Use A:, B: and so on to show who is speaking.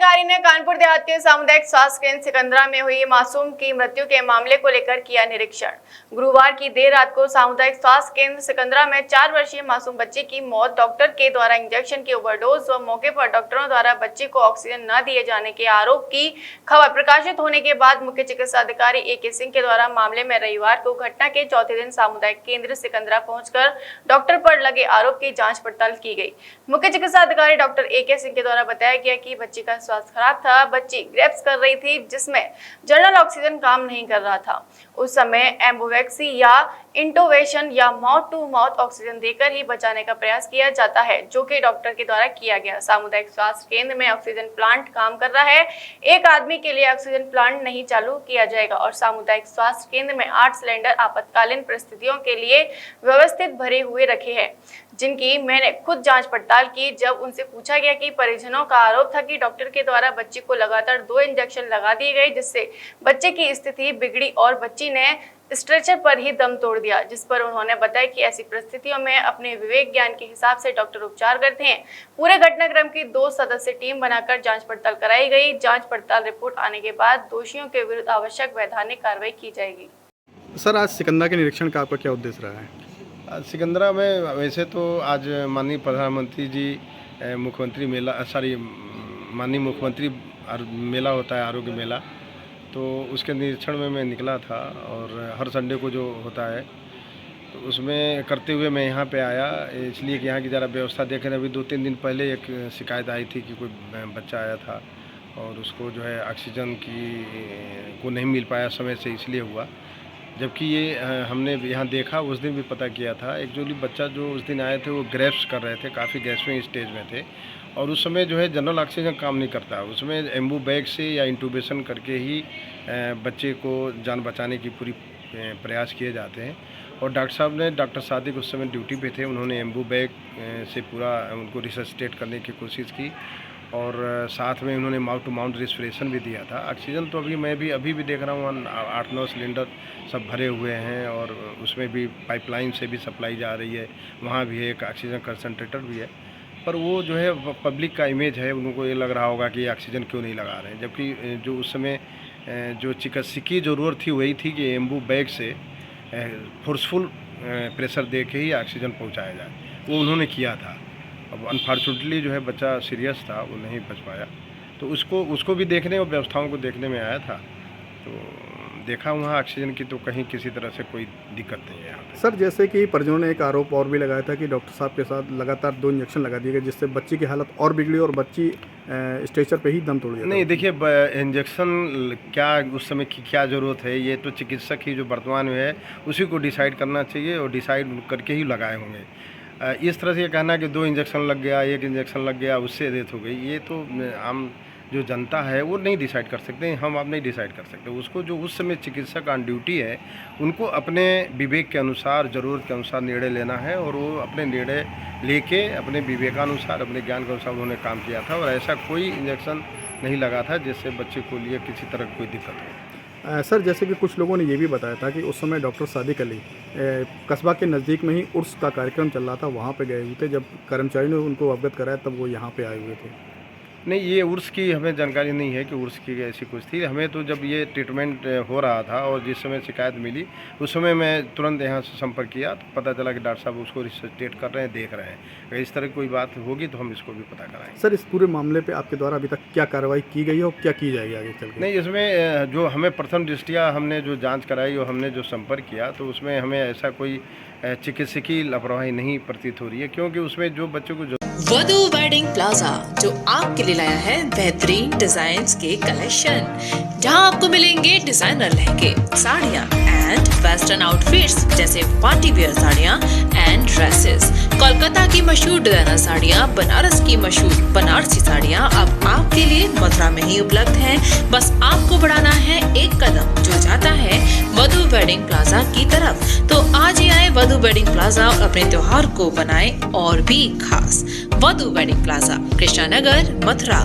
A: अधिकारी ने कानपुर देहात के सामुदायिक स्वास्थ्य केंद्र सिकंदरा में हुई मासूम की मृत्यु के मामले को लेकर किया निरीक्षण। गुरुवार की देर रात को सामुदायिक स्वास्थ्य केंद्र सिकंदरा में 4 वर्षीय मासूम बच्चे की मौत डॉक्टर के द्वारा इंजेक्शन की ओवरडोज व मौके पर डॉक्टरों द्वारा बच्चे को ऑक्सीजन न दिए जाने के आरोप की खबर प्रकाशित होने के बाद मुख्य चिकित्सा अधिकारी ए.के. सिंह के द्वारा मामले में रविवार को घटना के चौथे दिन सामुदायिक केंद्र सिकंदरा पहुंचकर डॉक्टर पर लगे आरोप की जांच पड़ताल की गई। मुख्य चिकित्सा अधिकारी डॉक्टर ए.के. सिंह के द्वारा बताया गया कि बच्ची का स्वास्थ्य खराब था। बच्ची ग्रेप्स कर रही थी जिसमें जनरल ऑक्सीजन काम नहीं कर रहा था। उस समय एम्बुवेक्सी या इंटोवेशन या माउथ टू माउथ ऑक्सीजन देकर ही बचाने का प्रयास किया जाता है, जो कि डॉक्टर के द्वारा किया गया। सामुदायिक स्वास्थ्य केंद्र में ऑक्सीजन प्लांट काम कर रहा है। एक आदमी के लिए ऑक्सीजन प्लांट नहीं चालू किया जाएगा और सामुदायिक स्वास्थ्य केंद्र में 8 सिलेंडर आपातकालीन परिस्थितियों के लिए व्यवस्थित भरे हुए रखे हैं, जिनकी मैंने खुद जांच पड़ताल की। जब उनसे पूछा गया कि परिजनों का आरोप था कि डॉक्टर के द्वारा बच्चे को लगातार 2 इंजेक्शन लगा दिए गए, जिससे बच्चे की स्थिति बिगड़ी और बच्ची ने स्ट्रेचर पर ही दम तोड़ दिया, जिस पर उन्होंने बताया कि ऐसी परिस्थितियों में अपने विवेक ज्ञान के हिसाब से डॉक्टर उपचार करते हैं। पूरे घटनाक्रम की 2 सदस्यीय टीम बनाकर जांच पड़ताल कराई गई। जांच पड़ताल रिपोर्ट आने के बाद दोषियों के विरुद्ध आवश्यक वैधानिक कार्रवाई की जाएगी।
B: सर, आज सिकंदरा के निरीक्षण का आपका क्या उद्देश्य रहा है?
C: आज सिकंदरा में वैसे तो आज माननीय प्रधानमंत्री जी माननीय मुख्यमंत्री मेला होता है, आरोग्य मेला, तो उसके निरीक्षण में मैं निकला था और हर संडे को जो होता है तो उसमें करते हुए मैं यहाँ पे आया, इसलिए कि यहाँ की ज़रा व्यवस्था देखें। अभी 2-3 दिन पहले एक शिकायत आई थी कि कोई बच्चा आया था और उसको जो है ऑक्सीजन को नहीं मिल पाया समय से, इसलिए हुआ। जबकि ये हमने यहाँ देखा, उस दिन भी पता किया था। एक्चुअली बच्चा जो उस दिन आए थे वो ग्रेप्स कर रहे थे, काफ़ी गैस्पिंग स्टेज में थे और उस समय जो है जनरल ऑक्सीजन काम नहीं करता। उसमें एम्बू बैग से या इंटूबेशन करके ही बच्चे को जान बचाने की पूरी प्रयास किए जाते हैं। और डॉक्टर सादिक उस समय ड्यूटी पे थे, उन्होंने एम्बू बैग से पूरा उनको रिसस्टेट करने की कोशिश की और साथ में उन्होंने माउथ टू माउथ रेस्पिरेशन भी दिया था। ऑक्सीजन तो अभी भी देख रहा हूँ 8-9 सिलेंडर सब भरे हुए हैं और उसमें भी पाइपलाइन से भी सप्लाई जा रही है। वहाँ भी एक ऑक्सीजन कंसनट्रेटर भी है, पर वो जो है पब्लिक का इमेज है, उनको ये लग रहा होगा कि ऑक्सीजन क्यों नहीं लगा रहे हैं। जबकि जो उस समय जो चिकित्सकीय ज़रूरत थी वही थी कि एम्बू बैग से फोर्सफुल प्रेशर दे के ही ऑक्सीजन पहुँचाया जाए, वो उन्होंने किया था। अब अनफॉर्चुनेटली जो है बच्चा सीरियस था, वो नहीं बच पाया, तो उसको भी देखने और व्यवस्थाओं को देखने में आया था, तो देखा वहाँ ऑक्सीजन की तो कहीं किसी तरह से कोई दिक्कत नहीं है यहाँ पे।
B: सर, जैसे कि परिजनों ने एक आरोप और भी लगाया था कि डॉक्टर साहब के साथ लगातार 2 इंजेक्शन लगा दिए गए, जिससे बच्ची की हालत और बिगड़ी और बच्ची स्ट्रेचर पे ही दम तोड़ दिया।
C: नहीं, देखिए इंजेक्शन क्या उस समय की क्या ज़रूरत है, ये तो चिकित्सक ही जो वर्तमान में है उसी को डिसाइड करना चाहिए और डिसाइड करके ही लगाए होंगे। इस तरह से ये कहना कि 2 इंजेक्शन लग गया, 1 इंजेक्शन लग गया, उससे डेथ हो गई, ये तो आम जो जनता है वो नहीं डिसाइड कर सकते, हम आप नहीं डिसाइड कर सकते। उसको जो उस समय चिकित्सक ऑन ड्यूटी है उनको अपने विवेक के अनुसार, ज़रूरत के अनुसार निर्णय लेना है और वो अपने निर्णय लेके अपने विवेकानुसार, अपने ज्ञान के अनुसार उन्होंने काम किया था और ऐसा कोई इंजेक्शन नहीं लगा था जिससे बच्चे को लिए किसी तरह की कोई दिक्कत हो।
B: सर, जैसे कि कुछ लोगों ने ये भी बताया था कि उस समय डॉक्टर सादिक अली कस्बा के नज़दीक में ही उर्स का कार्यक्रम चल रहा था, वहाँ पे गए हुए थे। जब कर्मचारी ने उनको अवगत कराया तब वो यहाँ पे आए हुए थे।
C: नहीं, ये उर्स की हमें जानकारी नहीं है कि उर्स की ऐसी कुछ थी। हमें तो जब ये ट्रीटमेंट हो रहा था और जिस समय शिकायत मिली उस समय मैं तुरंत यहाँ से संपर्क किया, तो पता चला कि डॉक्टर साहब उसको रिसस्टेट कर रहे हैं, देख रहे हैं। अगर इस तरह की कोई बात होगी तो हम इसको भी पता कराएंगे।
B: सर, इस पूरे मामले पे आपके द्वारा अभी तक क्या कार्रवाई की गई है और क्या की जाएगी आगे चल के?
C: नहीं, इसमें जो हमें प्रथम दृष्टिया हमने जो जाँच कराई और हमने जो संपर्क किया तो उसमें हमें ऐसा कोई चिकित्सकीय लापरवाही नहीं प्रतीत हो रही है, क्योंकि उसमें जो बच्चों को
D: वधू वेडिंग प्लाजा जो आपके लिए लाया है बेहतरीन डिजाइन्स के कलेक्शन, जहां आपको मिलेंगे डिजाइनर लहंगे, साड़ियां एंड वेस्टर्न आउटफिट्स जैसे पार्टी वेयर साड़ियां एंड ड्रेसेस, कोलकाता की मशहूर डिजाइनर साड़ियां, बनारस की मशहूर बनारसी साड़ियां अब आपके लिए मथुरा में ही उपलब्ध हैं। बस आपको बढ़ाना है एक कदम जो जाता है वधू वेडिंग प्लाजा की तरफ। तो आज ही आए वधू वेडिंग प्लाजा और अपने त्योहार को बनाए और भी खास। वधू वेडिंग प्लाजा, कृष्णा नगर, मथुरा।